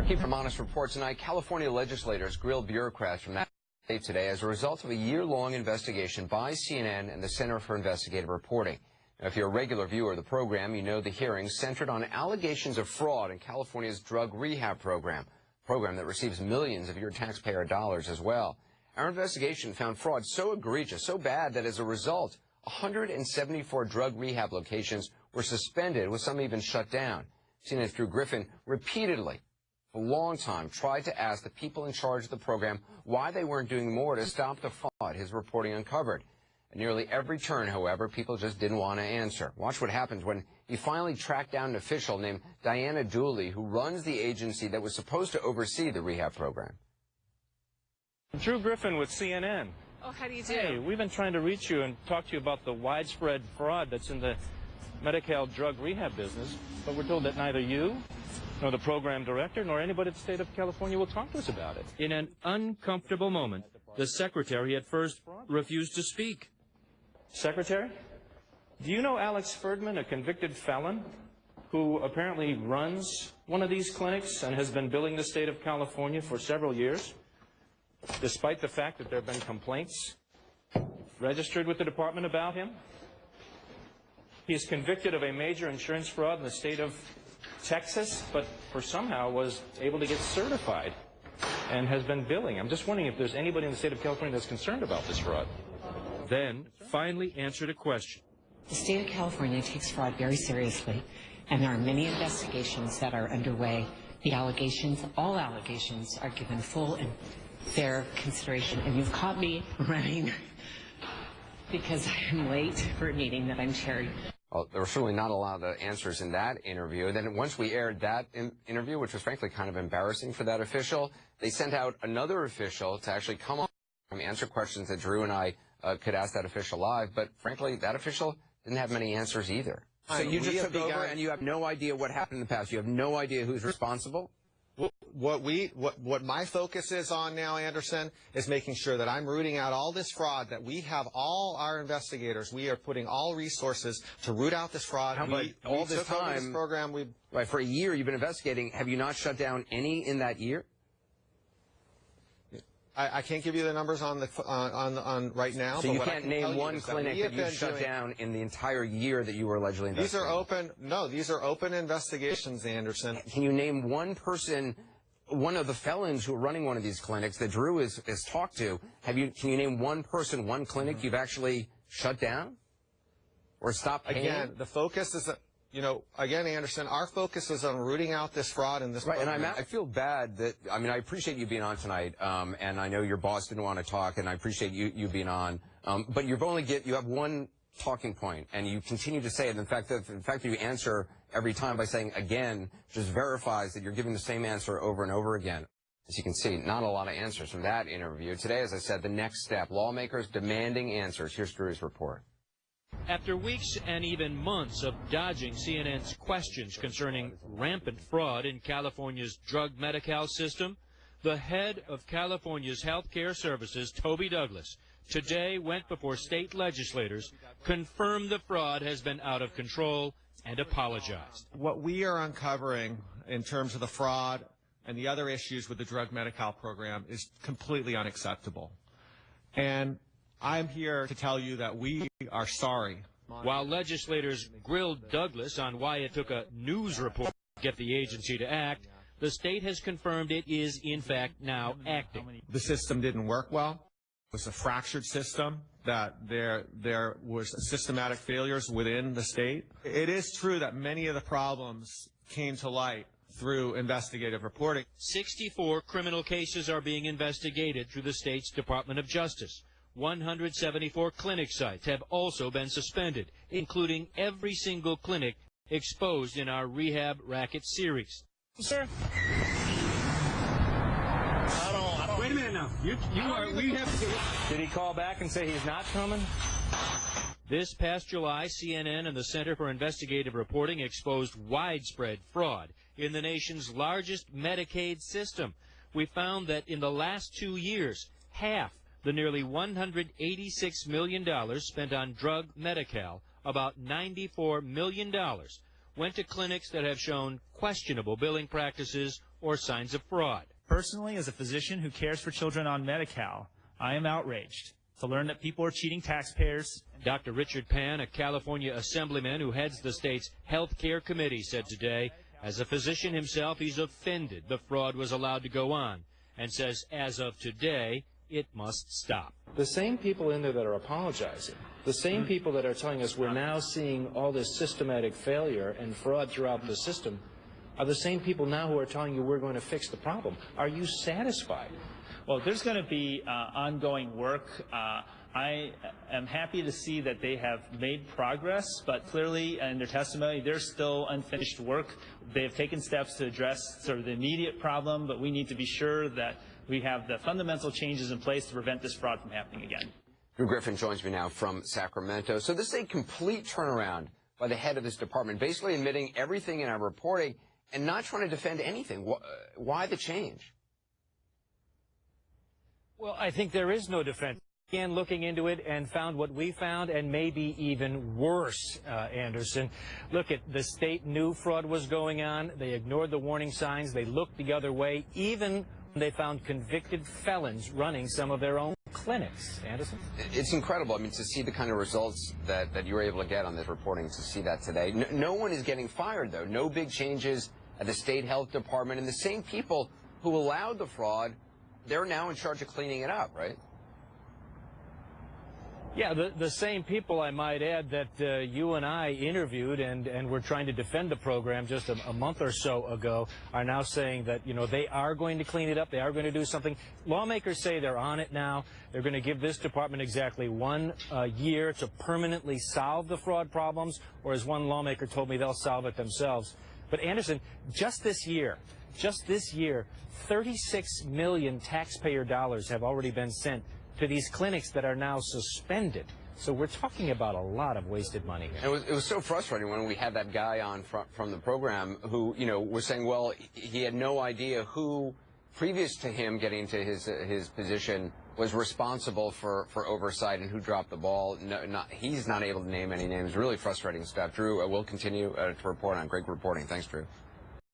Keep from Honest Report tonight. California legislators grilled bureaucrats from that state today as a result of a year-long investigation by CNN and the Center for Investigative Reporting. Now, if you're a regular viewer of the program, you know the hearings centered on allegations of fraud in California's drug rehab program, a program that receives millions of your taxpayer dollars as well. Our investigation found fraud so egregious, so bad, that as a result, 174 drug rehab locations were suspended, with some even shut down. CNN's Drew Griffin repeatedly, for a long time, tried to ask the people in charge of the program why they weren't doing more to stop the fraud his reporting uncovered. At nearly every turn, however, people just didn't want to answer. Watch what happens when he finally tracked down an official named Diana Dooley, who runs the agency that was supposed to oversee the rehab program. Drew Griffin with CNN. Oh, how do you do? Hey, we've been trying to reach you and talk to you about the widespread fraud that's in the Medi-Cal drug rehab business, but we're told that neither you, nor the program director, nor anybody in the state of California will talk to us about it. In an uncomfortable moment, the secretary at first refused to speak. Secretary, do you know Alex Ferdman, a convicted felon, who apparently runs one of these clinics and has been billing the state of California for several years, despite the fact that there have been complaints registered with the department about him? He is convicted of a major insurance fraud in the state of Texas, but somehow was able to get certified and has been billing. I'm just wondering if there's anybody in the state of California that's concerned about this fraud. Then finally answered a question. The state of California takes fraud very seriously, and there are many investigations that are underway. The allegations, all allegations, are given full and fair consideration. And you've caught me running because I'm late for a meeting that I'm chairing. Well, there were certainly not a lot of answers in that interview. Then once we aired that interview, which was frankly kind of embarrassing for that official, they sent out another official to actually come on and answer questions that Drew and I could ask that official live. But frankly, that official didn't have many answers either. So you just took over and you have no idea what happened in the past. You have no idea who's responsible? What my focus is on now, Anderson, is making sure that I'm rooting out all this fraud, that we have all our investigators. We are putting all resources to root out this fraud. All this time, this program, right, for a year you've been investigating. Have you not shut down any in that year? I can't give you the numbers on right now. So but you what can't name one clinic that you've shut down in the entire year that you were allegedly investigating. These are open. No, these are open investigations, Anderson. Can you name one person, one of the felons who are running one of these clinics that Drew has talked to? Can you name one person, one clinic you've actually shut down or stopped paying? Again, the focus is. Again, Anderson, our focus is on rooting out this fraud in this program. And I feel bad that, I appreciate you being on tonight, and I know your boss didn't want to talk, and I appreciate you being on, but you have one talking point, and you continue to say it. In fact, the fact that you answer every time by saying again just verifies that you're giving the same answer over and over again. As you can see, not a lot of answers from that interview. Today, as I said, the next step, lawmakers demanding answers. Here's Drew's report. After weeks and even months of dodging CNN's questions concerning rampant fraud in California's drug Medi-Cal system, the head of California's health care services, Toby Douglas, today went before state legislators, confirmed the fraud has been out of control, and apologized. What we are uncovering in terms of the fraud and the other issues with the drug Medi-Cal program is completely unacceptable. And I'm here to tell you that we are sorry. While legislators grilled Douglas on why it took a news report to get the agency to act, the state has confirmed it is, in fact, now acting. The system didn't work well. It was a fractured system, that there was systematic failures within the state. It is true that many of the problems came to light through investigative reporting. 64 criminal cases are being investigated through the state's Department of Justice. 174 clinic sites have also been suspended, including every single clinic exposed in our Rehab Racket series. Sir? Wait a minute now. We have to Did he call back and say he's not coming? This past July, CNN and the Center for Investigative Reporting exposed widespread fraud in the nation's largest Medicaid system. We found that in the last 2 years, half the nearly $186 million spent on drug Medi-Cal, about $94 million, went to clinics that have shown questionable billing practices or signs of fraud. Personally, as a physician who cares for children on Medi-Cal, I am outraged to learn that people are cheating taxpayers. Dr. Richard Pan, a California assemblyman who heads the state's health care committee, said today, as a physician himself, he's offended the fraud was allowed to go on and says as of today, it must stop. The same people in there that are apologizing, the same people that are telling us we're now seeing all this systematic failure and fraud throughout the system, are the same people now who are telling you we're going to fix the problem. Are you satisfied? Well, there's going to be ongoing work. I am happy to see that they have made progress, but clearly in their testimony, there's still unfinished work. They have taken steps to address sort of the immediate problem, but we need to be sure that we have the fundamental changes in place to prevent this fraud from happening again. Drew Griffin joins me now from Sacramento. So this is a complete turnaround by the head of this department, basically admitting everything in our reporting and not trying to defend anything. Why the change? Well, I think there is no defense. Began looking into it and found what we found and maybe even worse, Anderson. Look, the state knew fraud was going on. They ignored the warning signs. They looked the other way. Even they found convicted felons running some of their own clinics. Anderson? It's incredible. I mean, to see the kind of results that you were able to get on this reporting, to see that today. No one is getting fired, though. No big changes at the state health department. And the same people who allowed the fraud, they're now in charge of cleaning it up, right? Yeah, the same people, I might add, that you and I interviewed and were trying to defend the program just a month or so ago are now saying that, you know, they are going to clean it up. They are going to do something. Lawmakers say they're on it now. They're going to give this department exactly 1 year to permanently solve the fraud problems, or as one lawmaker told me, they'll solve it themselves. But Anderson, just this year, 36 million taxpayer dollars have already been sent to these clinics that are now suspended. So we're talking about a lot of wasted money here. And it was so frustrating when we had that guy on from the program who, you know, was saying, well, he had no idea who, previous to him getting into his position, was responsible for oversight and who dropped the ball. He's not able to name any names. Really frustrating stuff. Drew, we'll continue to report on. Great reporting. Thanks, Drew.